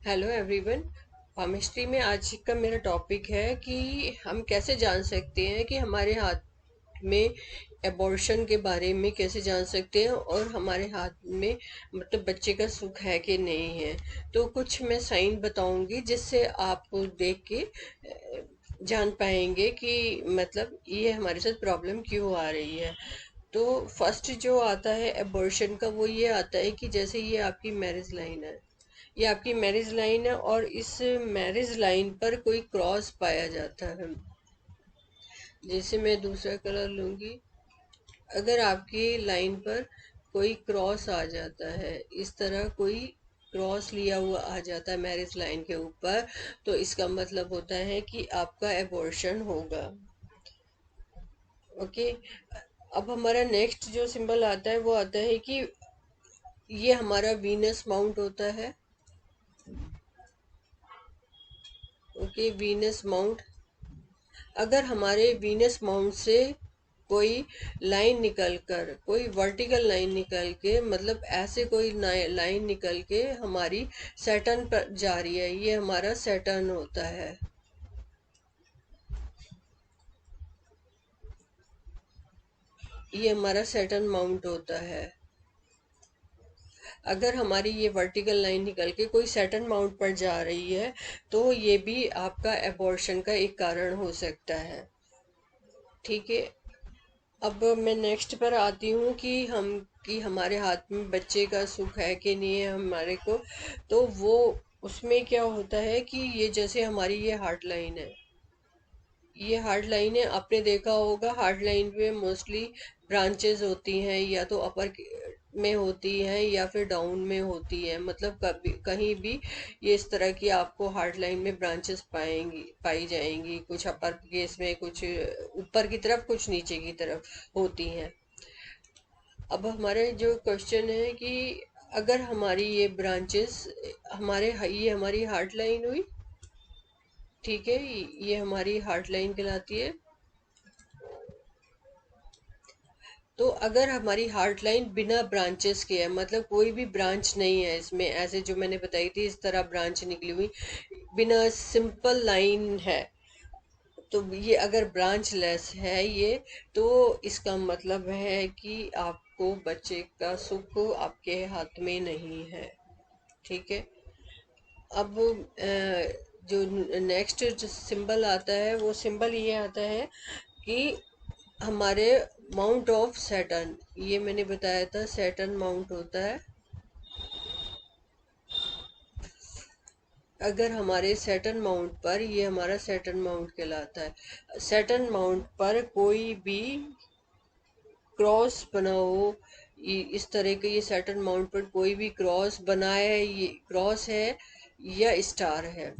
Hello everyone. Chemistry में आज का मेरा टॉपिक है कि हम कैसे जान सकते हैं कि हमारे हाथ में एबॉर्शन के बारे में कैसे जान सकते हैं और हमारे हाथ में मतलब बच्चे का सुख है कि नहीं है। तो कुछ मैं साइन बताऊंगी जिससे आप देख के जान पाएंगे कि मतलब ये हमारे साथ प्रॉब्लम क्यों आ रही है। तो फर्स्ट जो आता है एबॉर्शन का वो ये आता है कि जैसे ये आपकी मैरिज लाइन है, ये आपकी मैरिज लाइन है और इस मैरिज लाइन पर कोई क्रॉस पाया जाता है। जैसे मैं दूसरा कलर लूंगी, अगर आपकी लाइन पर कोई क्रॉस आ जाता है, इस तरह कोई क्रॉस लिया हुआ आ जाता है मैरिज लाइन के ऊपर, तो इसका मतलब होता है कि आपका एबॉर्शन होगा। ओके। अब हमारा नेक्स्ट जो सिंबल आता है वो आता है कि ये हमारा वीनस माउंट होता है। Okay, Venus mount. अगर हमारे वीनस माउंट से कोई लाइन निकल कर, कोई वर्टिकल लाइन निकल के, मतलब ऐसे कोई लाइन निकल के हमारी सैटर्न पर जा रही है, ये हमारा सैटर्न होता है। ये हमारा सैटर्न माउंट होता है। अगर हमारी ये वर्टिकल लाइन निकल के कोई सैटर्न माउंट पर जा रही है तो ये भी आपका एबॉर्शन का एक कारण हो सकता है। ठीक है। अब मैं नेक्स्ट पर आती हूँ कि हमारे हाथ में बच्चे का सुख है कि नहीं है हमारे को। तो वो उसमें क्या होता है कि ये जैसे हमारी ये हार्ट लाइन है, ये हार्ड लाइन है, आपने देखा होगा हार्ड लाइन पे मोस्टली ब्रांचेस होती हैं, या तो अपर में होती हैं या फिर डाउन में होती है, मतलब कभी कहीं भी ये इस तरह की आपको हार्ड लाइन में ब्रांचेस पाई जाएंगी, कुछ अपर केस में, कुछ ऊपर की तरफ, कुछ नीचे की तरफ होती हैं। अब हमारे जो क्वेश्चन है कि अगर हमारी ये ब्रांचेस ये हमारी हार्ट लाइन हुई। ठीक है, ये हमारी हार्ट लाइन कहलाती है। तो अगर हमारी हार्ट लाइन बिना ब्रांचेस के है, मतलब कोई भी ब्रांच नहीं है इसमें, ऐसे जो मैंने बताई थी इस तरह ब्रांच निकली हुई, बिना सिंपल लाइन है, तो ये अगर ब्रांच लेस है ये, तो इसका मतलब है कि आपको बच्चे का सुख आपके हाथ में नहीं है। ठीक है। अब जो नेक्स्ट सिंबल आता है वो सिंबल ये आता है कि हमारे माउंट ऑफ सैटर्न, ये मैंने बताया था सैटर्न माउंट होता है। अगर हमारे सैटर्न माउंट पर, ये हमारा सैटर्न माउंट कहलाता है, सैटर्न माउंट पर कोई भी क्रॉस बना हो, इस तरह के, ये सैटर्न माउंट पर कोई भी क्रॉस बना है, ये क्रॉस है या स्टार है,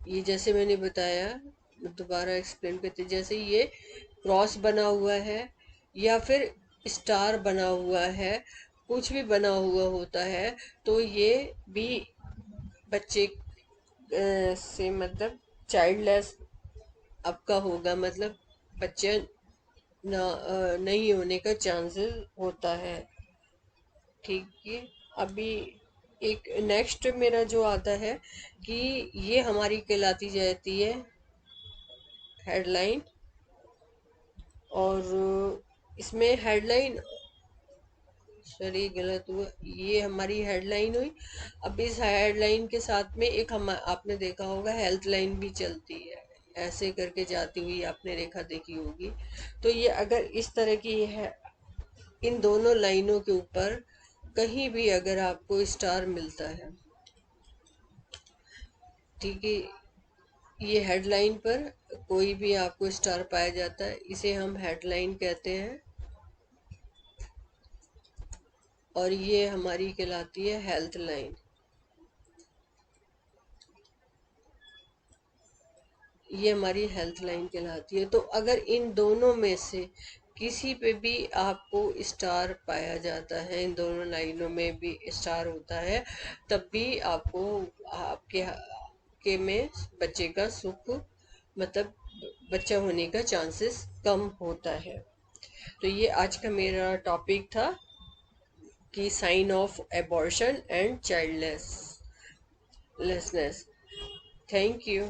ये जैसे मैंने बताया, दोबारा एक्सप्लेन करते, जैसे ये क्रॉस बना हुआ है या फिर स्टार बना हुआ है, कुछ भी बना हुआ होता है, तो ये भी बच्चे से मतलब चाइल्डलेस आपका होगा, मतलब बच्चे नहीं होने का चांसेस होता है। ठीक है। अभी एक नेक्स्ट मेरा जो आता है कि ये हमारी कहलाती जाती है हेडलाइन। और इसमें हेडलाइन, सॉरी गलत हुआ, ये हमारी हेडलाइन हुई। अब इस हेडलाइन के साथ में एक हम, आपने देखा होगा हेल्थ लाइन भी चलती है, ऐसे करके जाती हुई आपने रेखा देखी होगी। तो ये अगर इस तरह की है, इन दोनों लाइनों के ऊपर कहीं भी अगर आपको स्टार मिलता है, ठीक है, ये हेडलाइन पर कोई भी आपको स्टार पाया जाता है, इसे हम हेडलाइन कहते हैं। और ये हमारी कहलाती है हेल्थ लाइन। ये हमारी हेल्थ लाइन कहलाती है। तो अगर इन दोनों में से किसी पे भी आपको स्टार पाया जाता है, इन दोनों लाइनों में भी स्टार होता है, तब भी आपको आपके में बच्चे का सुख, मतलब बच्चा होने का चांसेस कम होता है। तो ये आज का मेरा टॉपिक था कि sign of abortion and childless. Listeners. Thank you.